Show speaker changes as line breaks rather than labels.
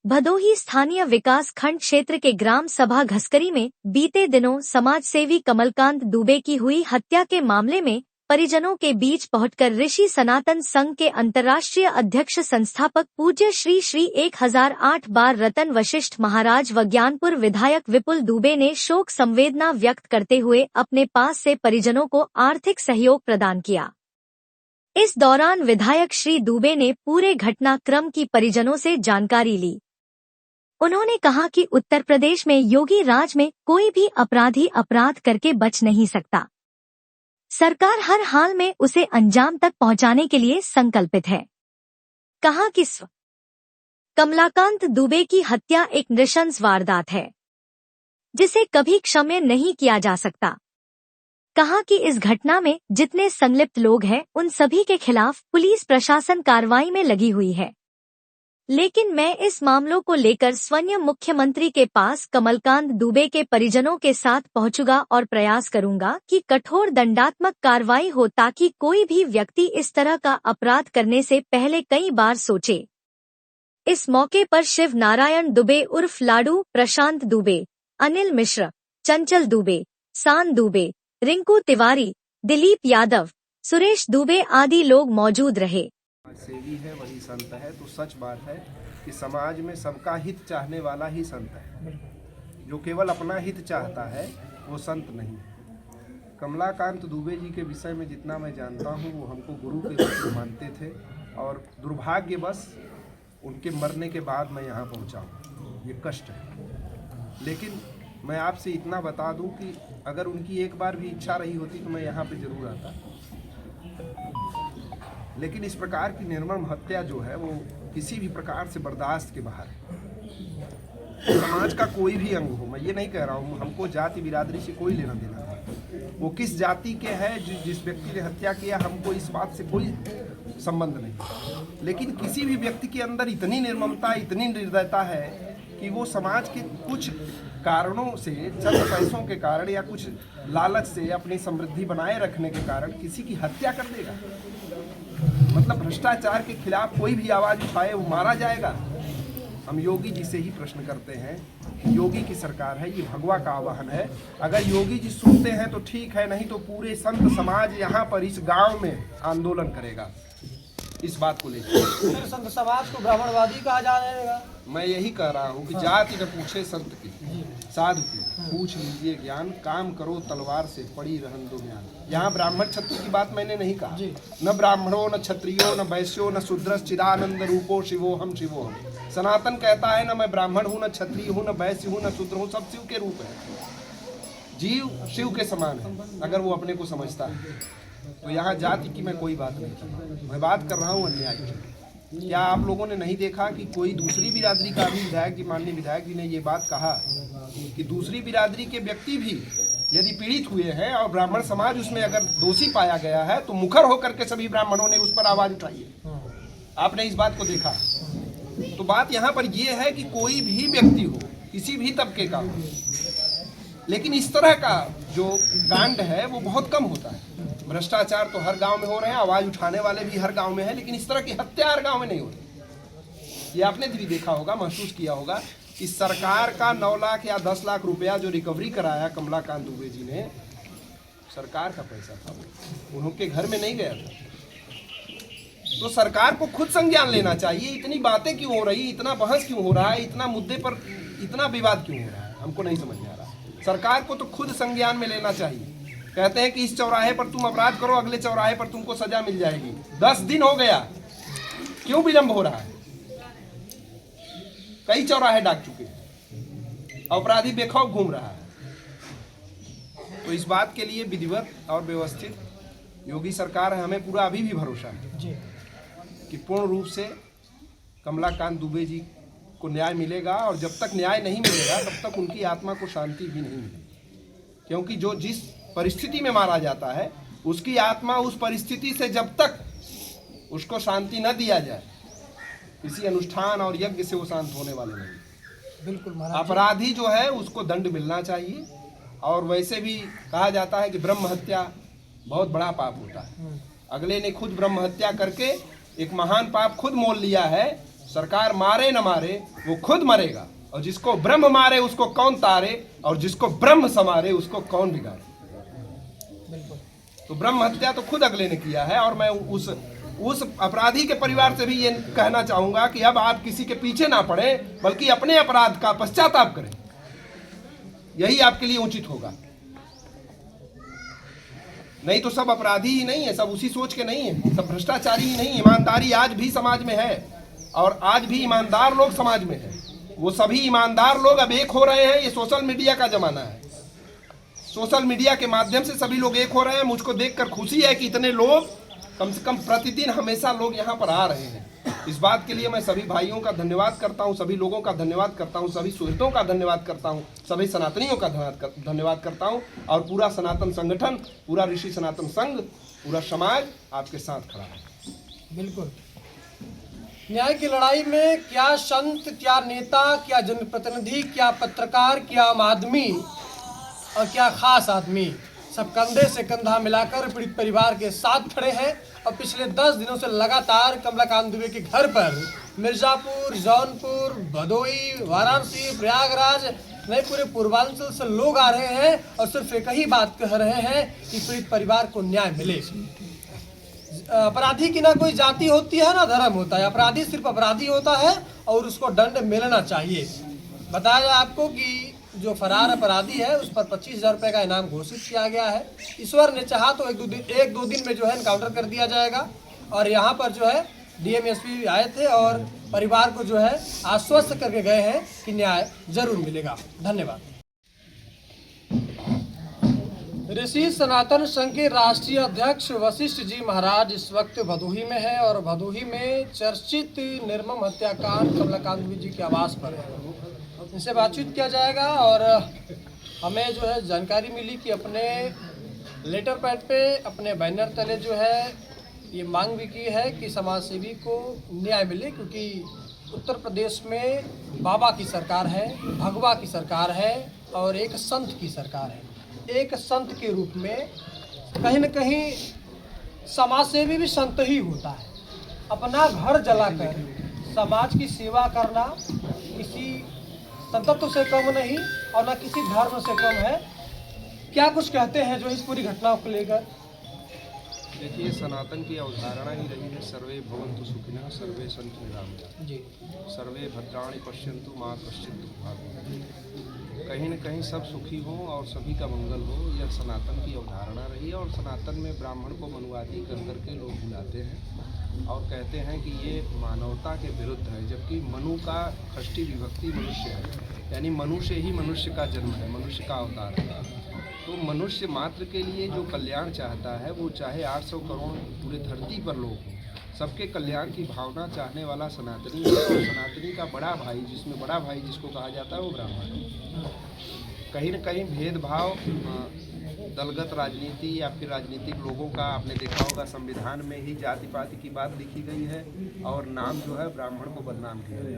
भदोही स्थानीय विकास खंड क्षेत्र के ग्राम सभा घसकरी में बीते दिनों समाजसेवी कमलकांत दुबे की हुई हत्या के मामले में परिजनों के बीच पहुंचकर ऋषि सनातन संघ के अंतर्राष्ट्रीय अध्यक्ष संस्थापक पूज्य श्री श्री 1008 बार रतन वशिष्ठ महाराज व ज्ञानपुर विधायक विपुल दुबे ने शोक संवेदना व्यक्त करते हुए अपने पास से परिजनों को आर्थिक सहयोग प्रदान किया। इस दौरान विधायक श्री दुबे ने पूरे घटनाक्रम की परिजनों से जानकारी ली। उन्होंने कहा कि उत्तर प्रदेश में योगी राज में कोई भी अपराधी अपराध करके बच नहीं सकता। सरकार हर हाल में उसे अंजाम तक पहुंचाने के लिए संकल्पित है। कहा कि कमलाकांत दुबे की हत्या एक नृशंस वारदात है जिसे कभी क्षम्य नहीं किया जा सकता। कहा कि इस घटना में जितने संलिप्त लोग हैं उन सभी के खिलाफ पुलिस प्रशासन कार्रवाई में लगी हुई है, लेकिन मैं इस मामलों को लेकर स्वयं मुख्यमंत्री के पास कमलकांत दुबे के परिजनों के साथ पहुंचूंगा और प्रयास करूंगा कि कठोर दंडात्मक कार्रवाई हो ताकि कोई भी व्यक्ति इस तरह का अपराध करने से पहले कई बार सोचे। इस मौके पर शिव नारायण दुबे उर्फ लाडू, प्रशांत दुबे, अनिल मिश्र, चंचल दुबे, सान दुबे, रिंकू तिवारी, दिलीप यादव, सुरेश दुबे आदि लोग मौजूद रहे।
सेवी है वही संत है। तो सच बात है कि समाज में सबका हित चाहने वाला ही संत है। जो केवल अपना हित चाहता है वो संत नहीं है। कमलाकांत दुबे जी के विषय में जितना मैं जानता हूँ वो हमको गुरु के रूप में मानते थे और दुर्भाग्यवश उनके मरने के बाद मैं यहाँ पहुँचा हूँ। ये कष्ट है, लेकिन मैं आपसे इतना बता दूँ कि अगर उनकी एक बार भी इच्छा रही होती तो मैं यहाँ पे जरूर आता। लेकिन इस प्रकार की निर्मम हत्या जो है वो किसी भी प्रकार से बर्दाश्त के बाहर है। समाज का कोई भी अंग हो, मैं ये नहीं कह रहा हूँ हमको जाति बिरादरी से कोई लेना देना नहीं, वो किस जाति के है जिस व्यक्ति ने हत्या किया हमको इस बात से कोई संबंध नहीं। लेकिन किसी भी व्यक्ति के अंदर इतनी निर्ममता, इतनी निर्दयता है कि वो समाज के कुछ कारणों से, चंद पैसों के कारण या कुछ लालच से अपनी समृद्धि बनाए रखने के कारण किसी की हत्या कर देगा। मतलब भ्रष्टाचार के खिलाफ कोई भी आवाज उठाए वो मारा जाएगा। हम योगी जी से ही प्रश्न करते हैं, योगी की सरकार है, ये भगवा का आह्वान है। अगर योगी जी सुनते हैं तो ठीक है, नहीं तो पूरे संत समाज यहाँ पर इस गांव में आंदोलन करेगा इस बात को लेकर।
संत समाज को ब्राह्मणवादी कहा जाएगा।
मैं यही कह रहा हूँ कि जाति न पूछे संत की, साधु की पूछ लीजिए ज्ञान, काम करो तलवार से पड़ी रहन दो ज्ञान। यहाँ ब्राह्मण क्षत्रिय की बात मैंने नहीं कहा। न ब्राह्मणों, न क्षत्रियो, न वैश्यो, न शूद्र, चिदानंद रूपो शिवोहम शिवोहम। सनातन कहता है न मैं ब्राह्मण हूँ, न क्षत्रिय हूँ, न वैश्य हूँ, न शूद्र हूँ, सब शिव के रूप है। जीव शिव के समान है अगर वो अपने को समझता है। तो यहाँ जाति की मैं कोई बात नहीं कर रहा, मैं बात कर रहा हूँ अन्याय की। क्या आप लोगों ने नहीं देखा कि कोई दूसरी बिरादरी का भी विधायक जी, माननीय विधायक जी ने ये बात कहा कि दूसरी बिरादरी के व्यक्ति भी यदि पीड़ित हुए हैं और ब्राह्मण समाज उसमें अगर दोषी पाया गया है तो मुखर होकर के सभी ब्राह्मणों ने उस पर आवाज उठाई है। आपने इस बात को देखा। तो बात यहाँ पर यह है कि कोई भी व्यक्ति हो, किसी भी तबके का हो, लेकिन इस तरह का जो कांड है वो बहुत कम होता है। भ्रष्टाचार तो हर गांव में हो रहे हैं, आवाज उठाने वाले भी हर गांव में है, लेकिन इस तरह की हत्या हर गांव में नहीं होती। ये आपने भी देखा होगा, महसूस किया होगा कि सरकार का 9 लाख या 10 लाख रुपया जो रिकवरी कराया कमलाकांत दुबे जी ने, सरकार का पैसा था, उनके घर में नहीं गया था। तो सरकार को खुद संज्ञान लेना चाहिए। इतनी बातें क्यों हो रही, इतना बहस क्यों हो रहा है, इतना मुद्दे पर इतना विवाद क्यों हो रहा है, हमको नहीं समझ में आ रहा। सरकार को तो खुद संज्ञान में लेना चाहिए। कहते हैं कि इस चौराहे पर तुम अपराध करो, अगले चौराहे पर तुमको सजा मिल जाएगी। 10 दिन हो गया, क्यों विलंब हो रहा है? कई चौराहे डाक चुके हैं, अपराधी बेखौफ घूम रहा है। तो इस बात के लिए विधिवत और व्यवस्थित योगी सरकार है। हमें पूरा अभी भी भरोसा है कि पूर्ण रूप से कमलाकांत दुबे जी को न्याय मिलेगा, और जब तक न्याय नहीं मिलेगा तब तक उनकी आत्मा को शांति भी नहीं मिलेगी। क्योंकि जो जिस परिस्थिति में मारा जाता है उसकी आत्मा उस परिस्थिति से जब तक उसको शांति न दिया जाए, किसी अनुष्ठान और यज्ञ से वो शांत होने वाले नहीं।
बिल्कुल।
अपराधी जो है उसको दंड मिलना चाहिए। और वैसे भी कहा जाता है कि ब्रह्म हत्या बहुत बड़ा पाप होता है। अगले ने खुद ब्रह्म हत्या करके एक महान पाप खुद मोल लिया है सरकार मारे न मारे वो खुद मरेगा, और जिसको ब्रह्म मारे उसको कौन तारे, और जिसको ब्रह्म संवारे उसको कौन बिगाड़े। तो ब्रह्म हत्या तो खुद अगले ने किया है। और मैं उस अपराधी के परिवार से भी ये कहना चाहूंगा कि अब आप किसी के पीछे ना पड़े, बल्कि अपने अपराध का पश्चाताप करें, यही आपके लिए उचित होगा। नहीं तो सब अपराधी ही नहीं है, सब उसी सोच के नहीं है, सब भ्रष्टाचारी ही नहीं। ईमानदारी आज भी समाज में है, और आज भी ईमानदार लोग समाज में है। वो सभी ईमानदार लोग अब एक हो रहे हैं। ये सोशल मीडिया का जमाना है, सोशल मीडिया के माध्यम से सभी लोग एक हो रहे हैं। मुझको देखकर खुशी है कि इतने लोग, कम से कम प्रतिदिन हमेशा लोग यहाँ पर आ रहे हैं। इस बात के लिए मैं सभी भाइयों का धन्यवाद करता हूँ, सभी लोगों का धन्यवाद करता हूँ, सभी सुहृदों का धन्यवाद करता हूँ, सभी सनातनियों का धन्यवाद करता हूँ। और पूरा सनातन संगठन, पूरा ऋषि सनातन संघ, पूरा समाज आपके साथ खड़ा है।
बिल्कुल। न्याय की लड़ाई में क्या संत, क्या नेता, क्या जनप्रतिनिधि, क्या पत्रकार, क्या आम आदमी और क्या खास आदमी, सब कंधे से कंधा मिलाकर पीड़ित परिवार के साथ खड़े हैं। और पिछले 10 दिनों से लगातार कमलाकांत दुबे के घर पर मिर्जापुर, जौनपुर, भदोई, वाराणसी, प्रयागराज, नए पूरे पूर्वांचल से लोग आ रहे हैं और सिर्फ एक ही बात कह रहे हैं कि पीड़ित परिवार को न्याय मिले। अपराधी की ना कोई जाति होती है ना धर्म होता है, अपराधी सिर्फ अपराधी होता है और उसको दंड मिलना चाहिए। बताया जाए आपको कि जो फरार अपराधी है उस पर 25,000 रुपये का इनाम घोषित किया गया है। ईश्वर ने चाहा तो एक दो दिन में जो है इनकाउंटर कर दिया जाएगा। और यहाँ पर जो है डीएम एसपी आए थे और परिवार को जो है आश्वस्त करके गए हैं कि न्याय जरूर मिलेगा। धन्यवाद। ऋषि सनातन संघ के राष्ट्रीय अध्यक्ष वशिष्ठ जी महाराज इस वक्त भदोही में है और भदोही में चर्चित निर्मम हत्याकांड कमलाकांत दुबे जी के आवास पर है। इनसे बातचीत किया जाएगा और हमें जो है जानकारी मिली कि अपने लेटर पैड पे, अपने बैनर तले जो है ये मांग भी की है कि समाज सेवी को न्याय मिले, क्योंकि उत्तर प्रदेश में बाबा की सरकार है, भगवा की सरकार है और एक संत की सरकार है। एक संत के रूप में कहीं न कहीं समाज सेवी भी संत ही होता है। अपना घर जलाकर समाज की सेवा करना किसी संतत्व से कम नहीं और न किसी धर्म से कम है। क्या कुछ कहते हैं जो इस पूरी घटना को लेकर?
देखिए, सनातन की अवधारणा ही रही है सर्वे भवन्तु सुखिनः सर्वे सन्तु निरामयाः जी, सर्वे भद्राणि पश्यन्तु मा कश्चित् दुःखभाग्। कहीं न कहीं सब सुखी हों और सभी का मंगल हो, यह सनातन की अवधारणा रही है। और सनातन में ब्राह्मण को मनुवादी कर करके लोग बुलाते हैं और कहते हैं कि ये मानवता के विरुद्ध है, जबकि मनु का षष्ठी विभक्ति मनुष्य है, यानी मनुष्य ही मनुष्य का जन्म है, मनुष्य का अवतार है। तो मनुष्य मात्र के लिए जो कल्याण चाहता है, वो चाहे 800 करोड़ पूरे धरती पर लोग हों, सबके कल्याण की भावना चाहने वाला सनातनी है। और सनातनी का बड़ा भाई, जिसमें बड़ा भाई जिसको कहा जाता है, वो ब्राह्मण है। कहीं न कहीं भेदभाव, दलगत राजनीति या फिर राजनीतिक लोगों का आपने देखा होगा, संविधान में ही जाति पाति की बात लिखी गई है और नाम जो है ब्राह्मण को बदनाम किया है।